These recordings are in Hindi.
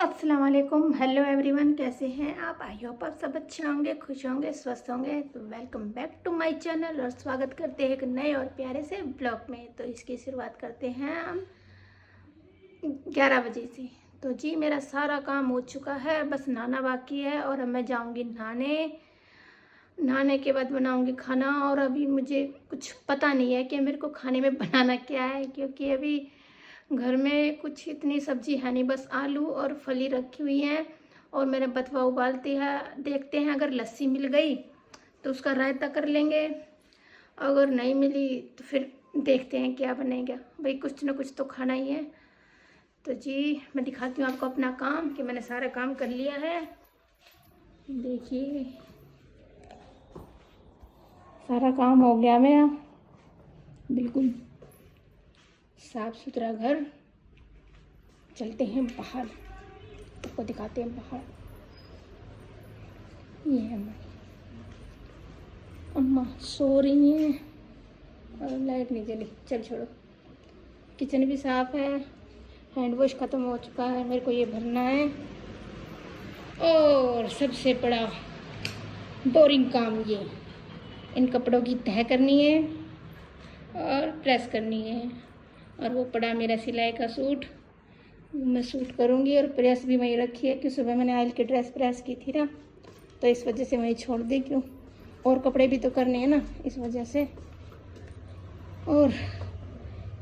अस्सलाम वालेकुम, हेलो एवरीवन, कैसे हैं आप? आई होप आप सब अच्छे होंगे, खुश होंगे, स्वस्थ होंगे। तो welcome back to my channel और स्वागत करते हैं एक नए और प्यारे से ब्लॉग में। तो इसकी शुरुआत करते हैं हम 11 बजे से। तो जी मेरा सारा काम हो चुका है, बस नहाना बाकी है और अब मैं जाऊंगी नहाने के बाद बनाऊंगी खाना। और अभी मुझे कुछ पता नहीं है कि मेरे को खाने में बनाना क्या है, क्योंकि अभी घर में कुछ इतनी सब्जी है नहीं, बस आलू और फली रखी हुई हैं। और मैंने बथुआ उबालती है, देखते हैं अगर लस्सी मिल गई तो उसका रायता कर लेंगे, अगर नहीं मिली तो फिर देखते हैं क्या बनेगा। भाई कुछ ना कुछ तो खाना ही है। तो जी मैं दिखाती हूँ आपको अपना काम कि मैंने सारा काम कर लिया है। देखिए सारा काम हो गया मेरा, बिल्कुल साफ सुथरा घर। चलते हैं बाहर, आपको दिखाते हैं बाहर। ये है हमारी अम्मा सो रही हैं और लाइट नहीं जली। चल छोड़ो। किचन भी साफ है, हैंड वॉश ख़त्म हो चुका है, मेरे को ये भरना है। और सबसे बड़ा बोरिंग काम ये, इन कपड़ों की तह करनी है और प्रेस करनी है। और वो पड़ा मेरा सिलाई का सूट, मैं सूट करूँगी। और प्रेस भी वहीं रखी है कि सुबह मैंने आयल की ड्रेस प्रेस की थी ना, तो इस वजह से वहीं छोड़ दी। क्यों, और कपड़े भी तो करने हैं ना, इस वजह से। और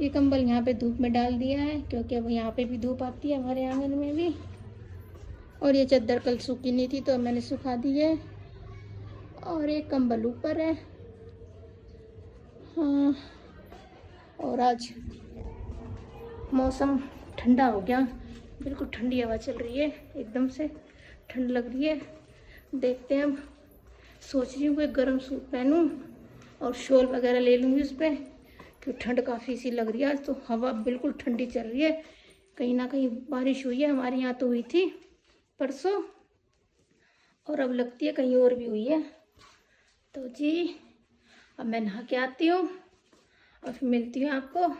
ये कंबल यहाँ पे धूप में डाल दिया है, क्योंकि अब यहाँ पे भी धूप आती है, हमारे आंगन में भी। और ये चादर कल सूखी नहीं थी तो मैंने सुखा दी है। और एक कंबल ऊपर है। हाँ, और आज मौसम ठंडा हो गया, बिल्कुल ठंडी हवा चल रही है, एकदम से ठंड लग रही है। देखते हैं, अब सोच रही हूँ कोई गर्म सूट पहनूं और शॉल वगैरह ले लूँगी उस पर, क्योंकि ठंड काफ़ी सी लग रही है आज। तो हवा बिल्कुल ठंडी चल रही है। कहीं ना कहीं बारिश हुई है, हमारे यहाँ तो हुई थी परसों, और अब लगती है कहीं और भी हुई है। तो जी अब मैं नहा के आती हूँ और फिर मिलती हूँ आपको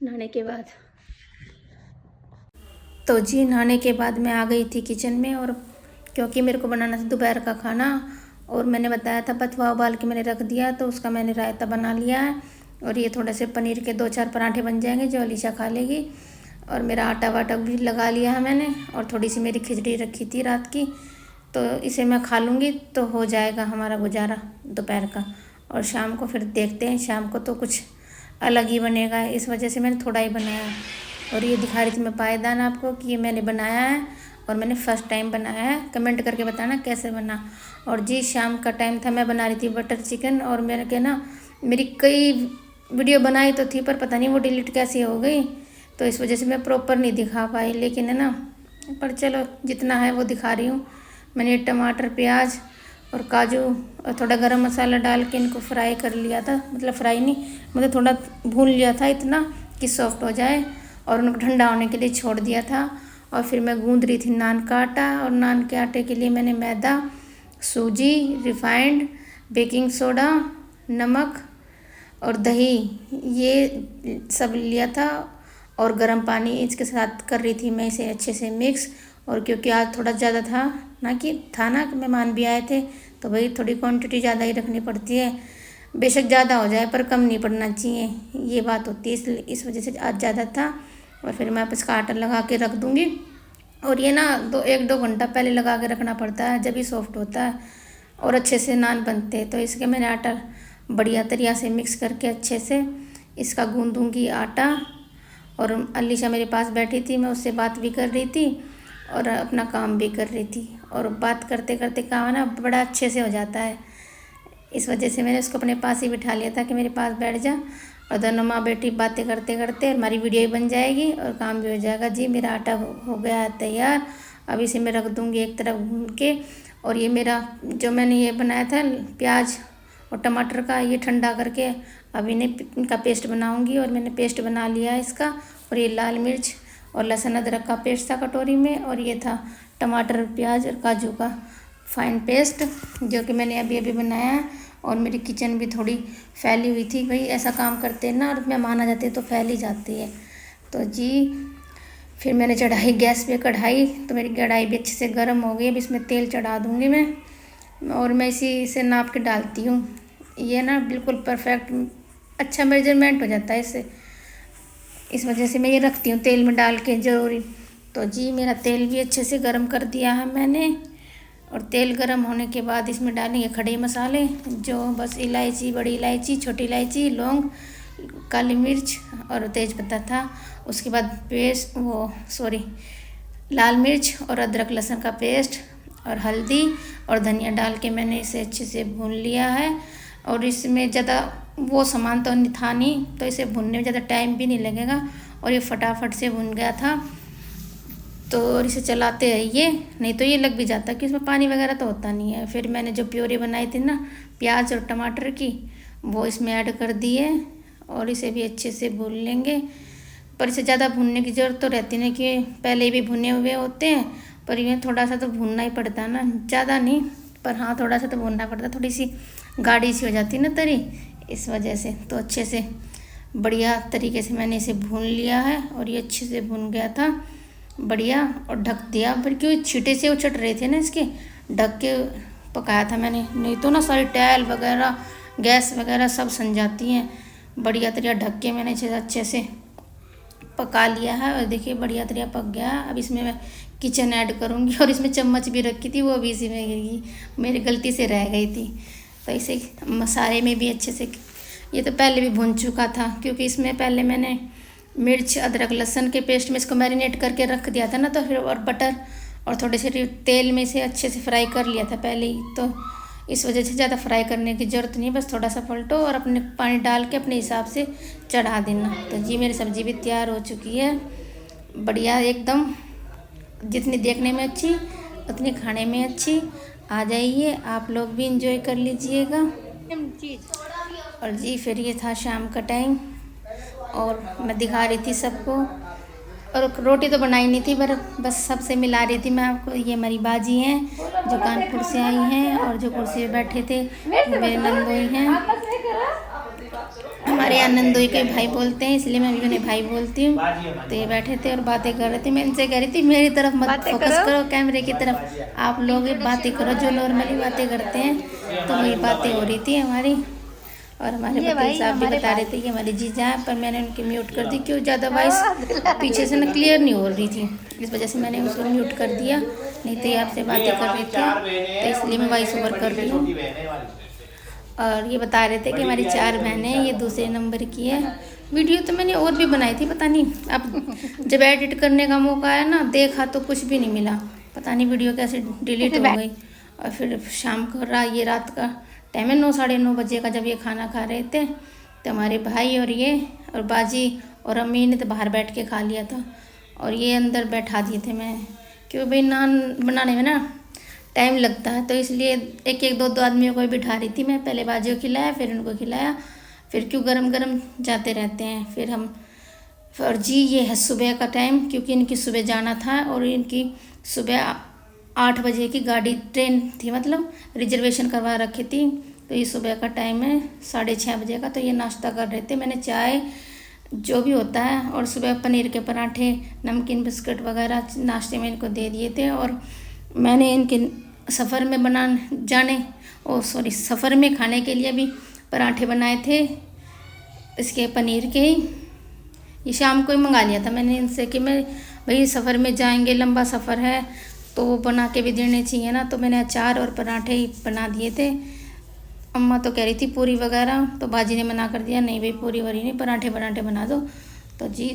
नहाने के बाद। तो जी नहाने के बाद मैं आ गई थी किचन में, और क्योंकि मेरे को बनाना था दोपहर का खाना, और मैंने बताया था बथुआ उबाल के मैंने रख दिया, तो उसका मैंने रायता बना लिया है। और ये थोड़े से पनीर के 2-4 पराठे बन जाएंगे जो अलीशा खा लेगी। और मेरा आटा वाटा भी लगा लिया है मैंने, और थोड़ी सी मेरी खिचड़ी रखी थी रात की, तो इसे मैं खा लूँगी तो हो जाएगा हमारा गुजारा दोपहर का। और शाम को फिर देखते हैं, शाम को तो कुछ अलग ही बनेगा, इस वजह से मैंने थोड़ा ही बनाया। और ये दिखा रही थी मैं पायदान आपको कि ये मैंने बनाया है, और मैंने फर्स्ट टाइम बनाया है। कमेंट करके बताना कैसे बना। और जी शाम का टाइम था, मैं बना रही थी बटर चिकन, और मेरे के ना मेरी कई वीडियो बनाई तो थी, पर पता नहीं वो डिलीट कैसे हो गई, तो इस वजह से मैं प्रॉपर नहीं दिखा पाई। लेकिन है ना, पर चलो जितना है वो दिखा रही हूँ। मैंने टमाटर, प्याज और काजू और थोड़ा गरम मसाला डाल के इनको फ्राई कर लिया था, मतलब फ्राई नहीं, मतलब थोड़ा भून लिया था इतना कि सॉफ्ट हो जाए, और उनको ठंडा होने के लिए छोड़ दिया था। और फिर मैं गूंद रही थी नान का आटा, और नान के आटे के लिए मैंने मैदा, सूजी, रिफाइंड, बेकिंग सोडा, नमक और दही ये सब लिया था, और गर्म पानी इसके साथ कर रही थी मैं इसे अच्छे से मिक्स। और क्योंकि आज थोड़ा ज़्यादा था ना, कि मेहमान भी आए थे, तो भाई थोड़ी क्वांटिटी ज़्यादा ही रखनी पड़ती है। बेशक ज़्यादा हो जाए पर कम नहीं पड़ना चाहिए, ये बात होती है, इसलिए इस वजह से आज ज़्यादा था। और फिर मैं आप इसका आटा लगा के रख दूँगी। और ये ना 1-2 घंटा पहले लगा के रखना पड़ता है, जब भी सॉफ्ट होता है और अच्छे से नान बनते हैं। तो इसके मैंने आटा बढ़िया तरीक़ा से मिक्स करके अच्छे से इसका गूँधूँगी आटा। और अलीशा मेरे पास बैठी थी, मैं उससे बात भी कर रही थी और अपना काम भी कर रही थी। और बात करते करते काम ना बड़ा अच्छे से हो जाता है, इस वजह से मैंने उसको अपने पास ही बिठा लिया था कि मेरे पास बैठ जा, और दोनों माँ बेटी बातें करते करते हमारी वीडियो भी बन जाएगी और काम भी हो जाएगा। जी मेरा आटा हो गया है तैयार। अब इसे मैं रख दूँगी एक तरफ भून के। और ये मेरा जो मैंने ये बनाया था प्याज और टमाटर का, ये ठंडा करके अब इनका पेस्ट बनाऊंगी। और मैंने पेस्ट बना लिया है इसका। और ये लाल मिर्च और लहसुन अदरक का पेस्ट था कटोरी में, और ये था टमाटर, प्याज और काजू का फाइन पेस्ट, जो कि मैंने अभी अभी बनाया है। और मेरी किचन भी थोड़ी फैली हुई थी, भाई ऐसा काम करते हैं ना, और मेहमान आ जाते हैं तो फैल ही जाती है। तो जी फिर मैंने चढ़ाई गैस पे कढ़ाई, तो मेरी कढ़ाई भी अच्छे से गर्म हो गई। अब इसमें तेल चढ़ा दूँगी मैं, और मैं इसी से नाप के डालती हूँ। ये ना बिल्कुल परफेक्ट अच्छा मेजरमेंट हो जाता है इससे, इस वजह से मैं ये रखती हूँ तेल में डाल के ज़रूरी। तो जी मेरा तेल भी अच्छे से गर्म कर दिया है मैंने, और तेल गर्म होने के बाद इसमें डालेंगे खड़े मसाले, जो बस इलायची, बड़ी इलायची, छोटी इलायची, लौंग, काली मिर्च और तेज़पत्ता था। उसके बाद लाल मिर्च और अदरक लहसुन का पेस्ट और हल्दी और धनिया डाल के मैंने इसे अच्छे से भून लिया है। और इसमें ज़्यादा वो सामान तो नहीं था नहीं, तो इसे भूनने में ज़्यादा टाइम भी नहीं लगेगा, और ये फटाफट से भुन गया था। तो और इसे चलाते रहिए, नहीं तो ये लग भी जाता है कि इसमें पानी वगैरह तो होता नहीं है। फिर मैंने जो प्योरी बनाई थी ना प्याज और टमाटर की, वो इसमें ऐड कर दी है, और इसे भी अच्छे से भून लेंगे। पर इसे ज़्यादा भूनने की ज़रूरत तो रहती नहीं, कि पहले भी भुने हुए होते हैं, पर ये थोड़ा सा तो भूनना ही पड़ता है ना, ज़्यादा नहीं पर हाँ थोड़ा सा तो भूनना पड़ता है, थोड़ी सी गाढ़ी सी हो जाती है ना तरी, इस वजह से। तो अच्छे से बढ़िया तरीके से मैंने इसे भून लिया है, और ये अच्छे से भून गया था बढ़िया, और ढक दिया। फिर क्यों छींटे से उछट रहे थे ना इसके, ढक के पकाया था मैंने, नहीं तो ना सारी टाइल वगैरह गैस वगैरह सब सन जाती हैं। बढ़िया तरीका ढक के मैंने इसे अच्छे से पका लिया है, और देखिए बढ़िया तरीका पक गया। अब इसमें मैं किचन ऐड करूँगी, और इसमें चम्मच भी रखी थी वो भी इसी में गिर गई, मेरी गलती से रह गई थी। तो इसे मसाले में भी अच्छे से, ये तो पहले भी भून चुका था, क्योंकि इसमें पहले मैंने मिर्च अदरक लहसुन के पेस्ट में इसको मैरिनेट करके रख दिया था ना, तो फिर और बटर और थोड़े से तेल में इसे अच्छे से फ्राई कर लिया था पहले ही, तो इस वजह से ज़्यादा फ्राई करने की ज़रूरत नहीं, बस थोड़ा सा पलटो और अपने पानी डाल के अपने हिसाब से चढ़ा देना। तो जी मेरी सब्ज़ी भी तैयार हो चुकी है बढ़िया एकदम, जितनी देखने में अच्छी उतनी खाने में अच्छी। आ जाइए आप लोग भी इंजॉय कर लीजिएगा। और जी फिर ये था शाम का टाइम, और मैं दिखा रही थी सबको, और रोटी तो बनाई नहीं थी पर बस सबसे मिला रही थी मैं आपको। ये हमारी बाजी हैं जो कानपुर से आई हैं, और जो कुर्सी पे बैठे थे वो मेरे नंदोई हैं। हमारे यहाँ नंदोई के भाई बोलते हैं, इसलिए मैं भी उन्हें भाई बोलती हूँ। तो ये बैठे थे और बातें कर रहे थे, मैं इनसे कह रही थी मेरी तरफ मत फोकस करो कैमरे की तरफ, आप लोग बातें करो जो नॉर्मली बातें करते हैं। तो वही बातें हो रही थी हमारी, और हमारे वकील साहब भी बता रहे थे कि हमारी जीजा है, पर मैंने उनकी म्यूट कर दी, क्यों ज़्यादा वॉइस पीछे से ना क्लियर नहीं हो रही थी, इस वजह से मैंने उसको म्यूट कर दिया। नहीं तो ये आपसे बातें कर रहे थे, तो इसलिए मैं वॉइस ओवर कर रही हूँ। और ये बता रहे थे कि हमारी 4 बहनें, ये दूसरे नंबर की है। वीडियो तो मैंने और भी बनाई थी, पता नहीं अब जब एडिट करने का मौका आया ना, देखा तो कुछ भी नहीं मिला, पता नहीं वीडियो कैसे डिलीट हो गई। और फिर शाम को ये रात का टाइम है, 9 साढ़े 9 बजे का, जब ये खाना खा रहे थे, तो हमारे भाई और ये और बाजी और अम्मी ने तो बाहर बैठ के खा लिया था, और ये अंदर बैठा दिए थे मैं, क्योंकि भाई नान बनाने में ना टाइम लगता है, तो इसलिए एक एक दो दो आदमियों को भी बिठा रही थी मैं। पहले बाजी को खिलाया, फिर उनको खिलाया, फिर क्यों गरम गरम जाते रहते हैं। फिर हम, और जी ये है सुबह का टाइम, क्योंकि इनकी सुबह जाना था, और इनकी सुबह 8 बजे की गाड़ी ट्रेन थी, मतलब रिजर्वेशन करवा रखी थी। तो ये सुबह का टाइम है 6:30 बजे का। तो ये नाश्ता कर रहे थे, मैंने चाय जो भी होता है और सुबह पनीर के पराठे, नमकीन, बिस्किट वगैरह नाश्ते में इनको दे दिए थे। और मैंने इनके सफ़र में खाने के लिए भी पराठे बनाए थे इसके पनीर के ही। ये शाम को ही मंगा लिया था मैंने इनसे कि मैं भाई सफ़र में जाएंगे, लंबा सफ़र है, तो वो बना के भी देने चाहिए ना। तो मैंने अचार और पराठे ही बना दिए थे। अम्मा तो कह रही थी पूरी वगैरह, तो बाजी ने मना कर दिया, नहीं भाई पूरी वरी नहीं, पराठे पराठे बना दो। तो जी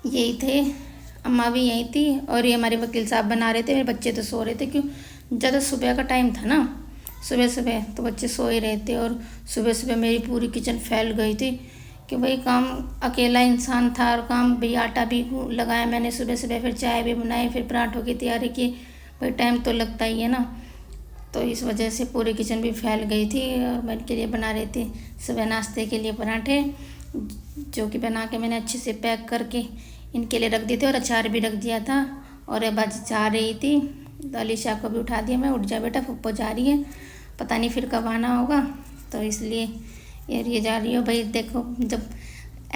यही थे, अम्मा भी यही थी, और ये हमारे वकील साहब बना रहे थे। मेरे बच्चे तो सो रहे थे, क्यों ज़्यादा सुबह का टाइम था ना, सुबह सुबह तो बच्चे सो ही रहे थे। और सुबह सुबह मेरी पूरी किचन फैल गई थी, कि भाई काम अकेला इंसान था, और काम भाई आटा भी लगाया मैंने सुबह सुबह, फिर चाय भी बनाई, फिर पराठों की तैयारी की, भाई टाइम तो लगता ही है ना। तो इस वजह से पूरी किचन भी फैल गई थी। और मैं इनके लिए बना रही थी सुबह नाश्ते के लिए पराठे, जो कि बना के मैंने अच्छे से पैक करके इनके लिए रख दिए थे, और अचार भी रख दिया था। और अब बाजी चाह रही थी, तो अलीशा को भी उठा दिया मैं, उठ जा बेटा फुप्पो जा रही है, पता नहीं फिर कब आना होगा, तो इसलिए ये जा रही हो। भाई देखो जब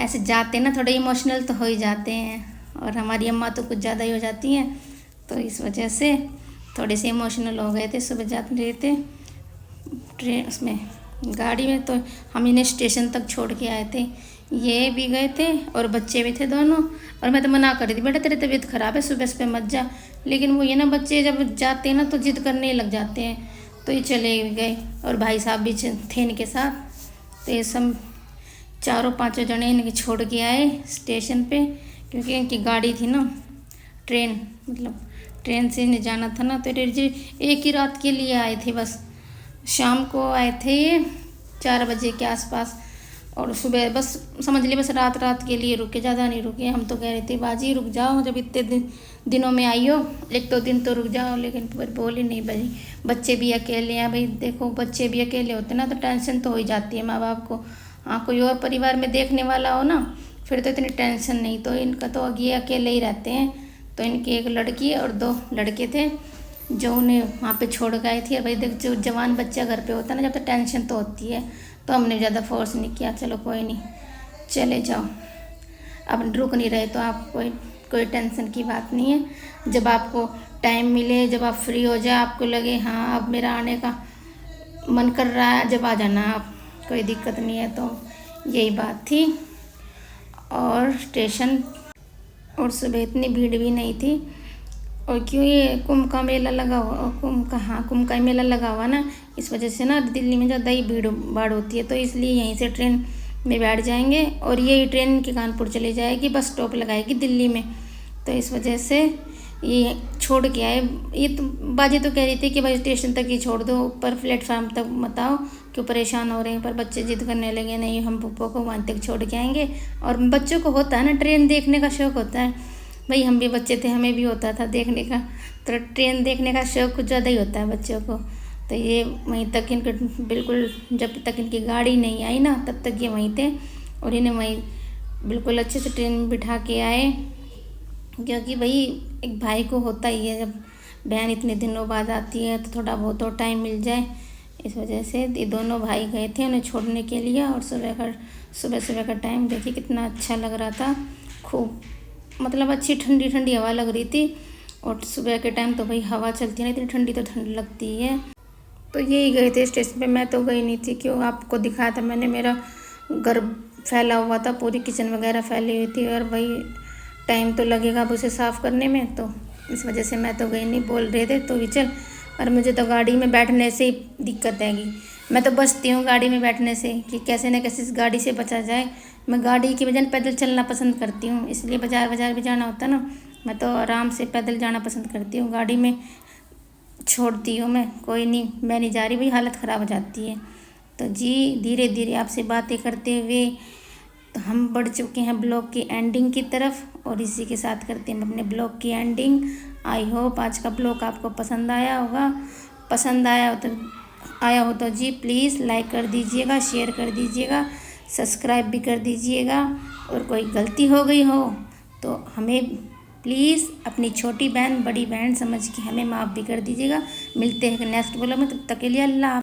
ऐसे जाते हैं ना, थोड़े इमोशनल तो हो ही जाते हैं, और हमारी अम्मा तो कुछ ज़्यादा ही हो जाती हैं, तो इस वजह से थोड़े से इमोशनल हो गए थे। सुबह जाते रहे थे ट्रेन उसमें गाड़ी में, तो हम इन्हें स्टेशन तक छोड़ के आए थे। ये भी गए थे और बच्चे भी थे दोनों। और मैं तो मना कर रही थी, बेटा तेरी तबीयत ख़राब है, सुबह सुबह मत जा। लेकिन वो ये ना, बच्चे जब जाते हैं ना तो जिद करने लग जाते हैं, तो ये चले गए। और भाई साहब भी थे इनके साथ। तो ये सब 4-5 जने इनके छोड़ के आए स्टेशन पे, क्योंकि इनकी गाड़ी थी ना, ट्रेन, मतलब ट्रेन से इन्हें जाना था ना। तो ये एक ही रात के लिए आए थे बस। शाम को आए थे ये 4 बजे के आसपास, और सुबह बस समझ लिए बस रात के लिए रुके, ज़्यादा नहीं रुके। हम तो कह रहे थे बाजी रुक जाओ, जब इतने दिनों में आई हो 1-2 दिन तो रुक जाओ। लेकिन फिर बोली नहीं भाई, बच्चे भी अकेले हैं भाई। देखो बच्चे भी अकेले होते ना तो टेंशन तो हो ही जाती है माँ बाप को। हाँ, कोई और परिवार में देखने वाला हो ना फिर तो इतनी टेंशन नहीं। तो इनका तो ये अकेले ही रहते हैं। तो इनकी एक लड़की और 2 लड़के थे जो उन्हें वहाँ पे छोड़ गए थे। भाई देख, जो जवान बच्चा घर पे होता है ना, जब तक टेंशन तो होती है। तो हमने ज़्यादा फोर्स नहीं किया, चलो कोई नहीं चले जाओ, अब रुक नहीं रहे तो आप कोई टेंशन की बात नहीं है। जब आपको टाइम मिले, जब आप फ्री हो जाए, आपको लगे हाँ अब मेरा आने का मन कर रहा है, जब आ जाना आप, कोई दिक्कत नहीं है। तो यही बात थी। और स्टेशन, और सुबह इतनी भीड़ भी नहीं थी। और क्यों ये कुंभ का मेला लगा हुआ, कुंभ का मेला लगा हुआ ना, इस वजह से ना दिल्ली में ज़्यादा ही भीड़ भाड़ होती है। तो इसलिए यहीं से ट्रेन में बैठ जाएंगे और यही ट्रेन के कानपुर चली जाएगी, बस स्टॉप लगाएगी दिल्ली में। तो इस वजह से ये छोड़ के आए। ये तो बाजी तो कह रही थी कि भाई स्टेशन तक ही छोड़ दो, ऊपर प्लेटफार्म तक मत आओ, क्यों परेशान हो रहे हैं। पर बच्चे जिद करने लगे, नहीं हम पप्पा को वहाँ तक छोड़ के आएंगे। और बच्चों को होता है ना, ट्रेन देखने का शौक़ होता है भाई। हम भी बच्चे थे, हमें भी होता था देखने का। तो ट्रेन देखने का शौक़ कुछ ज़्यादा ही होता है बच्चों को। तो ये वहीं तक इनके बिल्कुल, जब तक इनकी गाड़ी नहीं आई ना तब तक ये वहीं थे। और इन्हें वहीं बिल्कुल अच्छे से ट्रेन में बिठा के आए, क्योंकि भाई एक भाई को होता ही है, जब बहन इतने दिनों बाद आती है तो थोड़ा बहुत और टाइम मिल जाए। इस वजह से ये दोनों भाई गए थे उन्हें छोड़ने के लिए। और सुबह का टाइम देखिए कितना अच्छा लग रहा था, खूब मतलब अच्छी ठंडी ठंडी हवा लग रही थी। और सुबह के टाइम तो भाई हवा चलती है ना, इतनी ठंडी तो ठंड लगती है। तो यही गए थे स्टेशन पे, मैं तो गई नहीं थी। क्यों, आपको दिखाया था मैंने, मेरा घर फैला हुआ था, पूरी किचन वगैरह फैली हुई थी। और भाई टाइम तो लगेगा अब उसे साफ़ करने में, तो इस वजह से मैं तो गई नहीं। बोल रहे थे तो भी चल, और मुझे तो गाड़ी में बैठने से ही दिक्कत आएगी। मैं तो बचती हूँ गाड़ी में बैठने से कि कैसे न कैसे इस गाड़ी से बचा जाए। मैं गाड़ी की बजाय पैदल चलना पसंद करती हूँ, इसलिए बाज़ार भी जाना होता है ना, मैं तो आराम से पैदल जाना पसंद करती हूँ। गाड़ी में छोड़ती हूँ मैं, कोई नहीं, मैं नहीं जा रही भाई, हालत ख़राब हो जाती है। तो जी धीरे धीरे आपसे बातें करते हुए तो हम बढ़ चुके हैं ब्लॉग की एंडिंग की तरफ। और इसी के साथ करते हैं अपने ब्लॉग की एंडिंग। आई होप आज का ब्लॉग आपको पसंद आया होगा। पसंद आया हो तो जी प्लीज़ लाइक कर दीजिएगा, शेयर कर दीजिएगा, सब्सक्राइब भी कर दीजिएगा। और कोई गलती हो गई हो तो हमें प्लीज़ अपनी छोटी बहन बड़ी बहन समझ के हमें माफ़ भी कर दीजिएगा। मिलते हैं नेक्स्ट ब्लॉग में, तब तक के लिए अल्लाह।